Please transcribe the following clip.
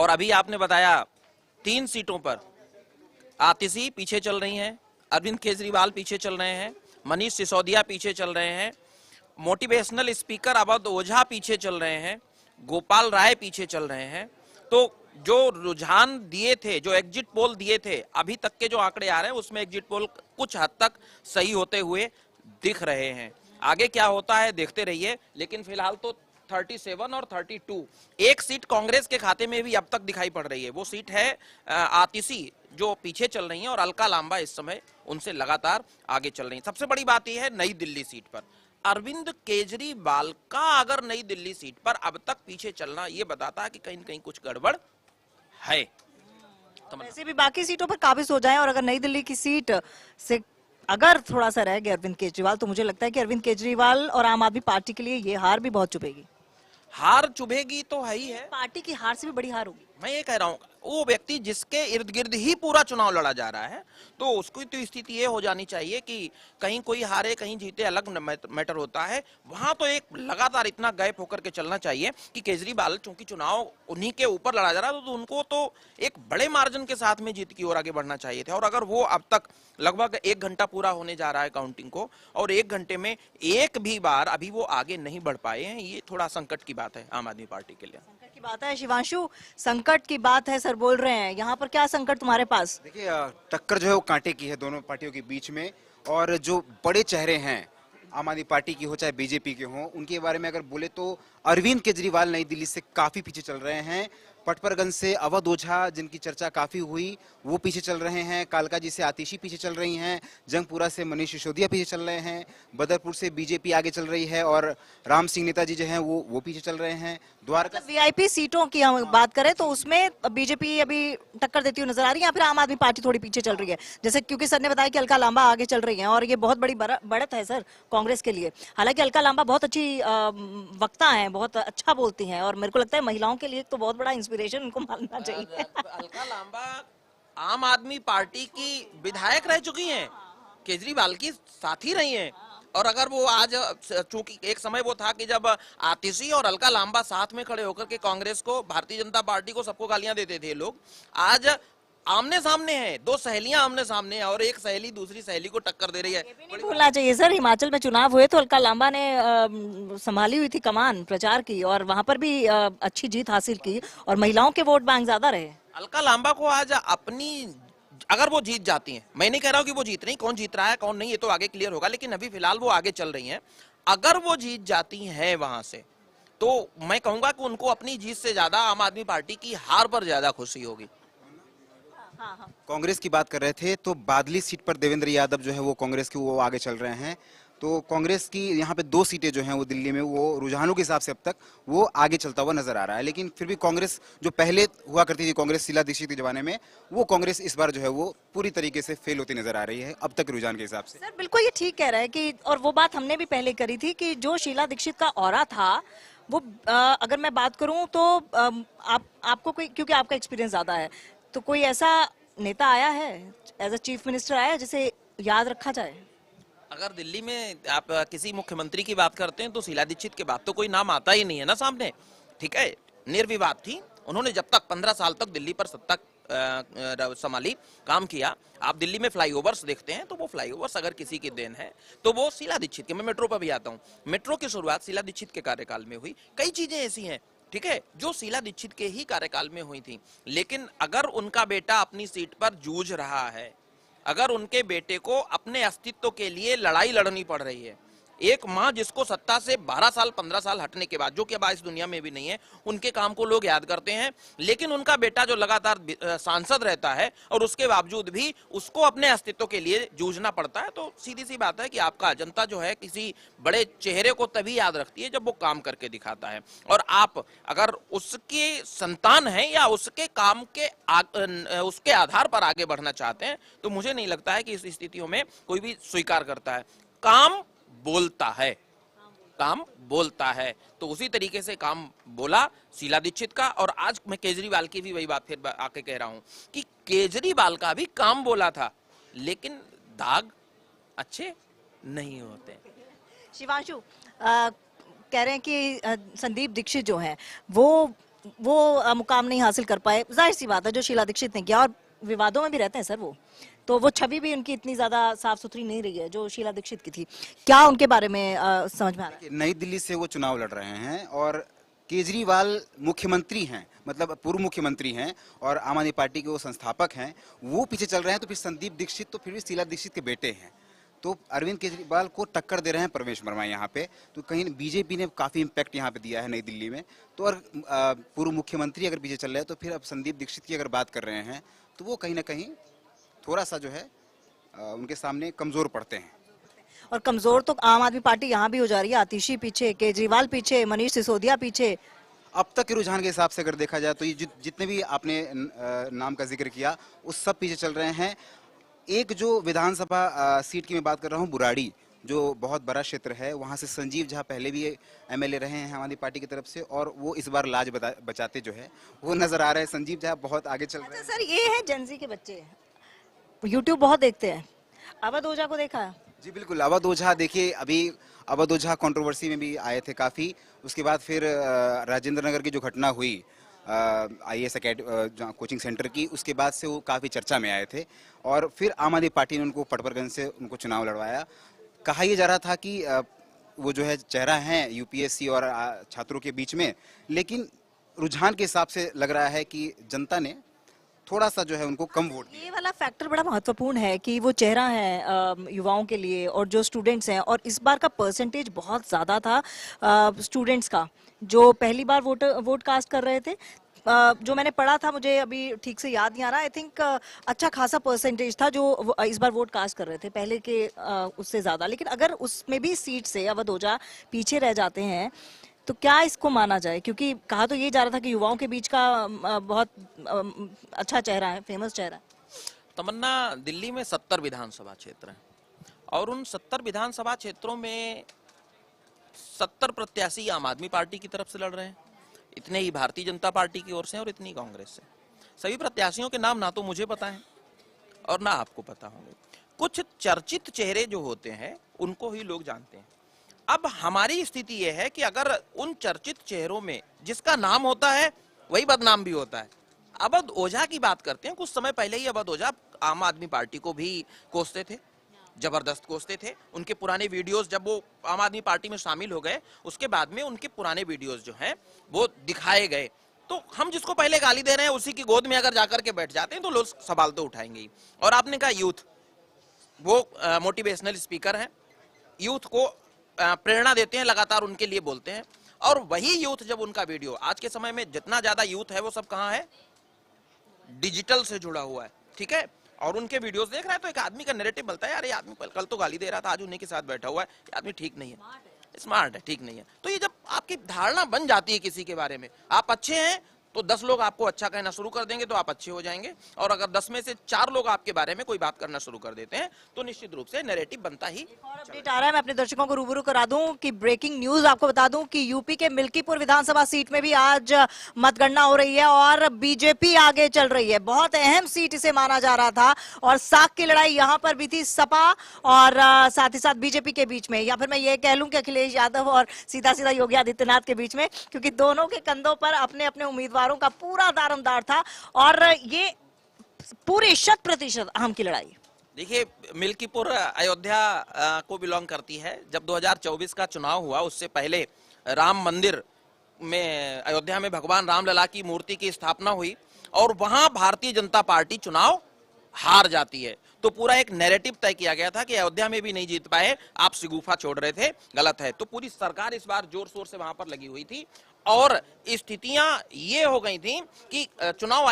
और अभी आपने बताया 3 सीटों पर आतिशी पीछे चल रही हैं, अरविंद केजरीवाल पीछे चल रहे हैं, मनीष सिसोदिया पीछे चल रहे हैं, मोटिवेशनल स्पीकर अवध ओझा पीछे चल रहे हैं, गोपाल राय पीछे चल रहे हैं। तो जो रुझान दिए थे, जो एग्जिट पोल दिए थे, अभी तक के जो आंकड़े आ रहे हैं उसमें एग्जिट पोल कुछ हद तक सही होते हुए दिख रहे हैं। आगे क्या होता है देखते रहिए, लेकिन फिलहाल तो 37 और 32 एक सीट कांग्रेस के खाते में भी अब तक दिखाई पड़ रही है। वो सीट है आतिशी जो पीछे चल रही हैं, और अलका लांबा इस समय उनसे लगातार आगे चल रही हैं। सबसे बड़ी बात यह है नई दिल्ली सीट पर अरविंद केजरीवाल का अगर नई दिल्ली सीट पर अब तक पीछे चलना, ये बताता है कि कहीं न कहीं कुछ गड़बड़ है। वैसे भी बाकी सीटों पर काबिज हो जाएं, और अगर नई दिल्ली की सीट से अगर थोड़ा सा रह गया अरविंद केजरीवाल, तो मुझे लगता है कि अरविंद केजरीवाल और आम आदमी पार्टी के लिए ये हार भी बहुत चुभेगी। हार चुभेगी तो है ही है, पार्टी की हार से भी बड़ी हार होगी। मैं ये कह रहा हूँ वो व्यक्ति जिसके इर्द गिर्द ही पूरा चुनाव लड़ा जा रहा है, तो उसकी तो स्थिति ये हो जानी चाहिए कि कहीं कोई हारे कहीं जीते अलग मैटर होता है। वहां तो एक लगातार इतना गैप होकर के चलना चाहिए कि केजरीवाल चूंकि चुनाव उन्हीं के ऊपर लड़ा जा रहा है, तो उनको तो एक बड़े मार्जिन के साथ में जीत की ओर आगे बढ़ना चाहिए था। और अगर वो अब तक लगभग 1 घंटा पूरा होने जा रहा है काउंटिंग को, और 1 घंटे में एक भी बार अभी वो आगे नहीं बढ़ पाए हैं, ये थोड़ा संकट की बात है आम आदमी पार्टी के लिए। संकट की बात है शिवांशु, संकट की बात है सर बोल रहे हैं। यहाँ पर क्या संकट तुम्हारे पास? देखिए टक्कर जो है वो कांटे की है दोनों पार्टियों के बीच में, और जो बड़े चेहरे हैं आम आदमी पार्टी की हो चाहे बीजेपी के हो, उनके बारे में अगर बोले तो अरविंद केजरीवाल नई दिल्ली से काफी पीछे चल रहे हैं। पटपरगंज से अवध ओझा जिनकी चर्चा काफी हुई वो पीछे चल रहे हैं, कालकाजी से आतिशी पीछे चल रही हैं, जंगपुरा से मनीष सिसोदिया पीछे चल रहे हैं, बदरपुर से बीजेपी आगे चल रही है, और राम सिंह नेताजी जो हैं वो पीछे चल रहे हैं। द्वारका वीआईपी सीटों की हम बात करें तो उसमें बीजेपी अभी टक्कर देती हुई नजर आ रही है, या फिर आम आदमी पार्टी थोड़ी पीछे चल रही है? जैसे क्योंकि सर ने बताया कि अलका लांबा आगे चल रही हैं, और ये बहुत बड़ी बढ़त है सर कांग्रेस के लिए। हालांकि अलका लांबा बहुत अच्छी वक्ता हैं, बहुत अच्छा बोलती हैं, और मेरे को लगता है महिलाओं के लिए तो बहुत बड़ा इंस्पिरेशन उनको मानना चाहिए। अलका लांबा आम आदमी पार्टी की विधायक रह चुकी हैं, केजरीवाल की साथी रही हैं। और अगर वो आज, चूंकि एक समय वो था कि जब आतिशी और अलका लांबा साथ में खड़े होकर के कांग्रेस को, भारतीय जनता पार्टी को, सबको गालियां देते थे लोग, आज आमने सामने हैं, 2 सहेलियां आमने सामने हैं, और एक सहेली दूसरी सहेली को टक्कर दे रही है। नहीं भूलना चाहिए सर, हिमाचल में चुनाव हुए तो अलका लांबा ने संभाली हुई थी कमान प्रचार की, और वहां पर भी अच्छी जीत हासिल की, और महिलाओं के वोट बैंक ज्यादा रहे। अलका लांबा को आज अपनी, अगर वो जीत जाती हैं, मैं नहीं कह रहा हूं कि वो जीत रही, कौन जीत रहा है कौन नहीं ये तो आगे क्लियर होगा, लेकिन अभी फिलहाल वो आगे चल रही हैं। अगर वो जीत जाती हैं वहां से, तो मैं कहूंगा कि उनको अपनी जीत से ज्यादा आम आदमी पार्टी की हार पर ज्यादा खुशी होगी। कांग्रेस की बात कर रहे थे तो बादली सीट पर देवेंद्र यादव जो है वो कांग्रेस के वो आगे चल रहे हैं। तो कांग्रेस की यहाँ पे 2 सीटें जो हैं वो दिल्ली में, वो रुझानों के हिसाब से अब तक वो आगे चलता हुआ नजर आ रहा है। लेकिन फिर भी कांग्रेस जो पहले हुआ करती थी, कांग्रेस शीला दीक्षित के जमाने में, वो कांग्रेस इस बार जो है वो पूरी तरीके से फेल होती नजर आ रही है अब तक रुझान के हिसाब से। सर बिल्कुल ये ठीक कह रहा है कि, और वो बात हमने भी पहले करी थी कि जो शीला दीक्षित का ऑरा था वो, अगर मैं बात करूं तो आपको कोई, क्योंकि आपका एक्सपीरियंस ज्यादा है, तो कोई ऐसा नेता आया है एज अ चीफ मिनिस्टर आया है जिसे याद रखा जाए? अगर दिल्ली में आप किसी मुख्यमंत्री की बात करते हैं तो शीला दीक्षित के बाद तो कोई नाम आता ही नहीं है ना सामने। ठीक है, निर्विवाद थी, उन्होंने जब तक 15 साल तक दिल्ली पर सत्ता संभाली, काम किया। आप दिल्ली में फ्लाईओवर्स देखते हैं तो वो फ्लाईओवर्स अगर किसी की देन है तो वो शीला दीक्षित की। मैं मेट्रो पर भी आता हूँ, मेट्रो की शुरुआत शीला दीक्षित के कार्यकाल में हुई। कई चीजें ऐसी हैं, ठीक है, जो शीला दीक्षित के ही कार्यकाल में हुई थी। लेकिन अगर उनका बेटा अपनी सीट पर जूझ रहा है, अगर उनके बेटे को अपने अस्तित्व के लिए लड़ाई लड़नी पड़ रही है, एक माँ जिसको सत्ता से 12 साल 15 साल हटने के बाद, जो कि अब इस दुनिया में भी नहीं है, उनके काम को लोग याद करते हैं, लेकिन उनका बेटा जो लगातार सांसद रहता है और उसके बावजूद भी उसको अपने अस्तित्व के लिए जूझना पड़ता है, तो सीधी सी बात है कि आपका जनता जो है किसी बड़े चेहरे को तभी याद रखती है जब वो काम करके दिखाता है। और आप अगर उसके संतान हैं या उसके काम के उसके आधार पर आगे बढ़ना चाहते हैं, तो मुझे नहीं लगता है कि इस स्थितियों में कोई भी स्वीकार करता है। काम बोलता है, काम बोलता है, तो उसी तरीके से काम बोला शीला दीक्षित का। और आज मैं केजरीवाल की भी वही बात फिर आके कह रहा हूं कि केजरीवाल का भी काम बोला था, लेकिन दाग अच्छे नहीं होते। शिवांशु कह रहे हैं कि संदीप दीक्षित जो है वो वो मुकाम नहीं हासिल कर पाए। जाहिर सी बात है जो शीला दीक्षित ने किया, और विवादों में भी रहते हैं सर वो, तो वो छवि भी उनकी इतनी ज्यादा साफ सुथरी नहीं रही है जो शीला दीक्षित की थी। क्या उनके बारे में समझ में आ रहा है? कि नई दिल्ली से वो चुनाव लड़ रहे हैं और केजरीवाल मुख्यमंत्री हैं, मतलब पूर्व मुख्यमंत्री हैं और आम आदमी पार्टी के वो संस्थापक हैं, वो पीछे चल रहे हैं। तो फिर संदीप दीक्षित तो फिर भी शीला दीक्षित के बेटे हैं, तो अरविंद केजरीवाल को टक्कर दे रहे हैं प्रवेश वर्मा यहाँ पे। तो कहीं बीजेपी ने काफी इम्पैक्ट यहाँ पे दिया है नई दिल्ली में। तो और पूर्व मुख्यमंत्री अगर पीछे चल रहे हैं तो फिर अब संदीप दीक्षित की अगर बात कर रहे हैं तो वो कहीं ना कहीं थोड़ा सा जो है उनके सामने कमजोर पड़ते हैं। और कमजोर तो आम आदमी पार्टी यहाँ भी हो जा रही है। आतिशी पीछे, केजरीवाल पीछे, मनीष सिसोदिया पीछे। अब तक के रुझान के हिसाब से अगर देखा जाए तो ये जितने भी आपने नाम का जिक्र किया उस सब पीछे चल रहे हैं। एक जो विधानसभा सीट की मैं बात कर रहा हूँ, बुराड़ी, जो बहुत बड़ा क्षेत्र है, वहाँ से संजीव झा पहले भी एमएलए रहे हैं हमारी पार्टी की तरफ से और वो इस बार लाज बचाते जो है वो नजर आ रहे हैं। संजीव झा बहुत आगे चल रहे हैं। अच्छा सर, ये है जेंजी के बच्चे, यूट्यूब बहुत देखते हैं। अवध ओझा को देखा है? जी बिल्कुल, अवध ओझा देखिए, अभी अवध ओझा कंट्रोवर्सी में भी आए थे काफी। उसके बाद फिर राजेंद्र नगर की जो घटना हुई IAS कोचिंग सेंटर की, उसके बाद से वो काफी चर्चा में आए थे और फिर आम आदमी पार्टी ने उनको पटपरगंज से उनको चुनाव लड़वाया। कहा यह जा रहा था कि वो जो है चेहरा है यूपीएससी और छात्रों के बीच में, लेकिन रुझान के हिसाब से लग रहा है कि जनता ने थोड़ा सा जो है उनको कम वोट दिया। ये वाला फैक्टर बड़ा महत्वपूर्ण है कि वो चेहरा है युवाओं के लिए और जो स्टूडेंट्स हैं, और इस बार का परसेंटेज बहुत ज्यादा था स्टूडेंट्स का जो पहली बार वोट कास्ट कर रहे थे। जो मैंने पढ़ा था, मुझे अभी ठीक से याद नहीं आ रहा, आई थिंक अच्छा खासा परसेंटेज था जो इस बार वोट कास्ट कर रहे थे पहले के उससे ज्यादा। लेकिन अगर उसमें भी सीट से अवध ओझा पीछे रह जाते हैं तो क्या इसको माना जाए? क्योंकि कहा तो ये जा रहा था कि युवाओं के बीच का बहुत अच्छा चेहरा है, फेमस चेहरा है। तमन्ना, दिल्ली में 70 विधानसभा क्षेत्र हैं और उन 70 विधानसभा क्षेत्रों में 70 प्रत्याशी आम आदमी पार्टी की तरफ से लड़ रहे हैं, इतने ही भारतीय जनता पार्टी की ओर से और इतनी कांग्रेस से। सभी प्रत्याशियों के नाम ना तो मुझे पता है और ना आपको पता होंगे। कुछ चर्चित चेहरे जो होते हैं उनको ही लोग जानते हैं। अब हमारी स्थिति यह है कि अगर उन चर्चित चेहरों में जिसका नाम होता है वही बदनाम भी होता है। अवध ओझा की बात करते हैं, कुछ समय पहले ही अवध ओझा आम आदमी पार्टी को भी कोसते थे, जबरदस्त कोसते थे। उनके पुराने वीडियोस जब वो आम आदमी पार्टी में शामिल हो गए उसके बाद में उनके पुराने वीडियोस जो हैं वो दिखाए गए। तो हम जिसको पहले गाली दे रहे हैं उसी की गोद में अगर जाकर के बैठ जाते हैं तो लोग सवाल तो उठाएंगे ही। और आपने कहा यूथ, वो मोटिवेशनल स्पीकर हैं, यूथ को प्रेरणा देते हैं, लगातार उनके लिए बोलते हैं। और वही यूथ जब उनका वीडियो, आज के समय में जितना ज्यादा यूथ है वो सब कहाँ है? डिजिटल से जुड़ा हुआ है, ठीक है। और उनके वीडियोस देख रहा है तो एक आदमी का नैरेटिव बनता है, यार ये आदमी कल तो गाली दे रहा था, आज उन्हीं के साथ बैठा हुआ है, ये आदमी ठीक नहीं है, स्मार्ट है, ठीक नहीं है। तो ये जब आपकी धारणा बन जाती है किसी के बारे में, आप अच्छे हैं तो 10 लोग आपको अच्छा कहना शुरू कर देंगे तो आप अच्छे हो जाएंगे। और अगर 10 में से 4 लोग आपके बारे में कोई बात करना शुरू कर देते हैं तो निश्चित रूप से नैरेटिव बनता ही। और अपडेट आ रहा है, मैं अपने दर्शकों को रूबरू करा दूं कि ब्रेकिंग न्यूज आपको बता दूं कि यूपी के मिल्कीपुर विधानसभा सीट में भी आज मतगणना हो रही है और बीजेपी आगे चल रही है। बहुत अहम सीट इसे माना जा रहा था और साख की लड़ाई यहाँ पर भी थी सपा और साथ ही साथ बीजेपी के बीच में, या फिर मैं ये कह लूं कि अखिलेश यादव और सीधा सीधा योगी आदित्यनाथ के बीच में, क्योंकि दोनों के कंधों पर अपने अपने उम्मीदवारों का पूरा दारोमदार था और ये पूरी 100% अहम की लड़ाई। देखिए, मिल्कीपुर अयोध्या को बिलोंग करती है। जब 2024 का चुनाव हुआ उससे पहले राम मंदिर में, अयोध्या में भगवान रामलला की मूर्ति की स्थापना हुई और वहां भारतीय जनता पार्टी चुनाव हार जाती है। तो पूरा एक नैरेटिव तय किया गया था कि अयोध्या में भी नहीं जीत पाए, आप शिगुफा छोड़ रहे थे, गलत है। तो पूरी सरकार इस बार जोर शोर से वहां पर लगी हुई थी और स्थितियां ये हो गई थी कि चुनाव